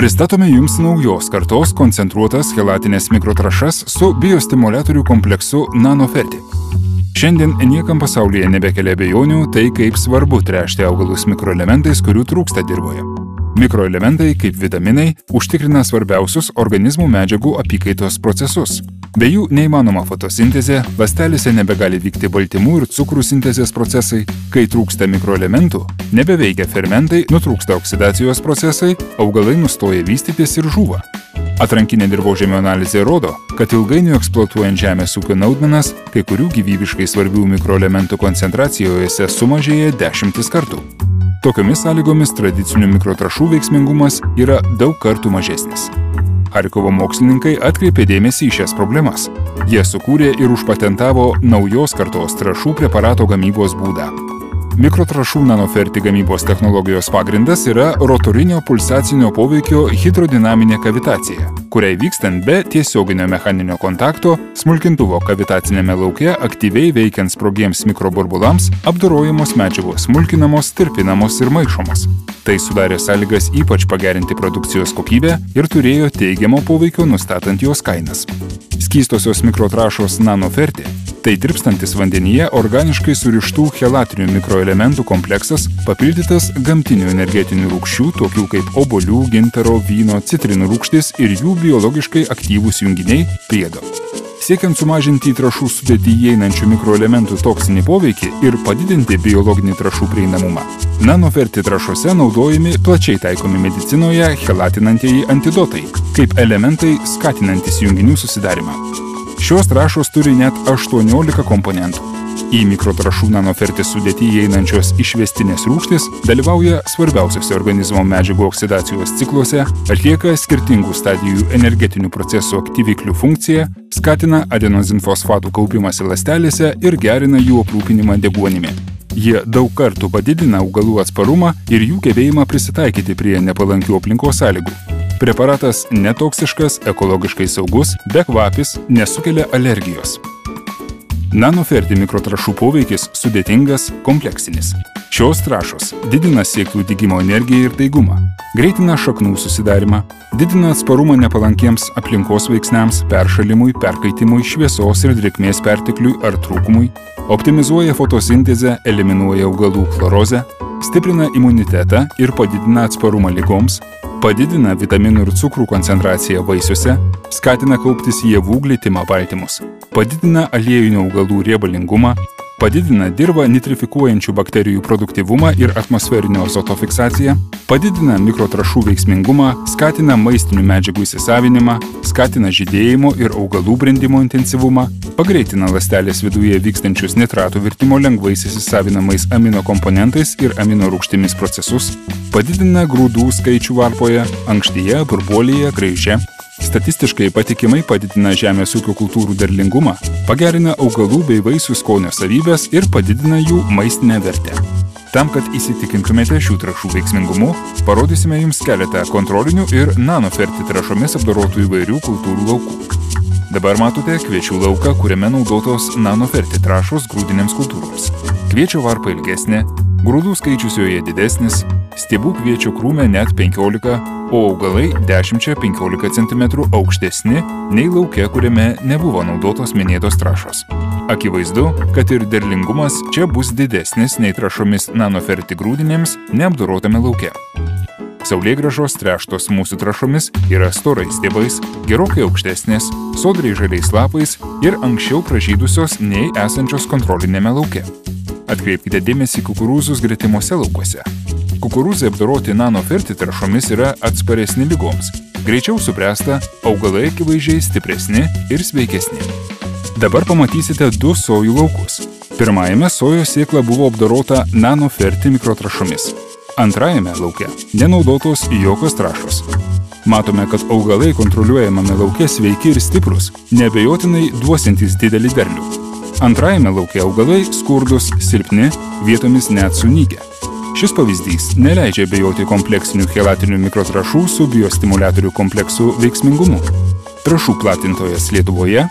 Pristatome jums naujos kartos koncentruotas chelatinės mikrotrąšas su biostimuliatorių kompleksu Nanoferti. Šiandien niekam pasaulyje nebekelia abejonių tai, kaip svarbu tręšti augalus mikroelementais, kurių trūksta dirvoje. Mikroelementai, kaip vitaminai, užtikrina svarbiausius organizmų medžiagų apykaitos procesus. Be jų neįmanoma fotosintezė, ląstelėse nebegali vykti baltymų ir cukrų sintezės procesai, kai trūksta mikroelementų, nebeveikia fermentai, nutrūksta oksidacijos procesai, augalai nustoja vystytis ir žūva. Atrankinė dirvožemio analizė rodo, kad ilgainiui eksploatuojant žemės ūkio naudmenas, kai kurių gyvybiškai svarbių mikroelementų koncentracijose sumažėja 10 kartų. Tokiomis sąlygomis tradicinių mikrotrąšų veiksmingumas yra daug kartų mažesnis. Charkovo mokslininkai atkreipė dėmesį į šias problemas. Jie sukūrė ir užpatentavo naujos kartos trąšų preparato gamybos būdą. Mikrotrąšų Nanoferti gamybos technologijos pagrindas yra rotorinio pulsacinio poveikio hidrodinaminė kavitacija, kuriai vykstant be tiesioginio mechaninio kontakto, smulkintuvo kavitacinėme lauke aktyviai veikiant sprogiems mikroburbulams, apdorojamos medžiagos smulkinamos, tirpinamos ir maišomos. Tai sudarė sąlygas ypač pagerinti produkcijos kokybę ir turėjo teigiamo poveikio nustatant jos kainas. Skystosios mikrotrąšos Nanoferti – tai tirpstantis vandenyje organiškai surištų chelatinių mikroelementų kompleksas, papildytas gamtinių energetinių rūgščių, tokių kaip obuolių, gintaro, vyno, citrinų rūgštis ir jų biologiškai aktyvūs junginiai priedo. Siekiant sumažinti į trąšų sudėtį įeinančių mikroelementų toksinį poveikį ir padidinti biologinį trąšų prieinamumą, Nanoferti trąšose naudojami plačiai taikomi medicinoje chelatinantieji antidotai, kaip elementai skatinantys junginių susidarimą. Šios trąšos turi net 18 komponentų. Į mikrotrąšų Nanoferti sudėtį įeinančios išvestinės rūgštys dalyvauja svarbiausiose organizmo medžiagų oksidacijos cikluose, atlieka skirtingų stadijų energetinių procesų aktyviklių funkciją, skatina adenozinfosfatų kaupimąsi ląstelėse ir gerina jų aprūpinimą deguonimi. Jie daug kartų padidina augalų atsparumą ir jų gebėjimą prisitaikyti prie nepalankių aplinkos sąlygų. Preparatas netoksiškas, ekologiškai saugus, bekvapis, nesukelia alergijos. Nanoferti mikrotrąšų poveikis sudėtingas, kompleksinis. Šios trąšos didina sėklų dygimo energiją ir daigumą, greitina šaknų susidarimą, didina atsparumą nepalankiems aplinkos veiksniams, peršalimui, perkaitimui, šviesos ir drėgmės pertekliui ar trūkumui, optimizuoja fotosintezę, eliminuoja augalų chlorozę, stiprina imunitetą ir padidina atsparumą ligoms, padidina vitaminų ir cukrų koncentraciją vaisiuose, skatina kauptis javų glitimo baltymus, padidina aliejinių augalų riebalingumą, padidina dirvą nitrifikuojančių bakterijų produktyvumą ir atmosferinio azoto fiksaciją, padidina mikrotrąšų veiksmingumą, skatina maistinių medžiagų įsisavinimą, skatina žydėjimo ir augalų brendimo intensyvumą, pagreitina ląstelės viduje vykstančius nitratų virtimo lengvais įsisavinamais amino komponentais ir amino rūgštimis procesus, padidina grūdų skaičių varpoje, ankštyje, burbuolėje, graiže, statistiškai patikimai padidina žemės ūkio kultūrų derlingumą, pagerina augalų bei vaisių skonio savybės ir padidina jų maistinę vertę. Tam, kad įsitikintumėte šių trąšų veiksmingumu, parodysime jums keletą kontrolinių ir Nanoferti trąšomis apdorotų įvairių kultūrų laukų. Dabar matote kviečių lauką, kuriame naudotos Nanoferti trąšos grūdinėms kultūroms. Kviečio varpa ilgesnė, grūdų skaičius joje didesnis, stiebų kviečio krūme net 15, o augalai 10–15 cm aukštesni nei lauke, kuriame nebuvo naudotos minėtos trąšos. Akivaizdu, kad ir derlingumas čia bus didesnis nei trąšomis Nanoferti grūdinėms neapdorotame lauke. Saulėgrąžos tręštos mūsų trąšomis yra storais stiebais, gerokai aukštesnės, sodriai žaliais lapais ir anksčiau pražydusios nei esančios kontrolinėme lauke. Atkreipkite dėmesį kukurūzus gretimuose laukuose. Kukurūzai apdoroti Nanoferti trąšomis yra atsparesni ligoms, greičiau subręsta, augalai akivaizdžiai stipresni ir sveikesni. Dabar pamatysite 2 sojų laukus. Pirmajame sojos sėkla buvo apdorota Nanoferti mikrotrąšomis. Antrajame lauke nenaudotos jokios trąšos. Matome, kad augalai kontroliuojamame lauke sveiki ir stiprus, neabejotinai duosiantys didelį derlių. Antrajame lauke augalai skurdus, silpni, vietomis net sunykę. Šis pavyzdys neleidžia abejoti kompleksinių chelatinių mikrotrąšų su biostimuliatorių kompleksu veiksmingumu. Trąšų platintojas Lietuvoje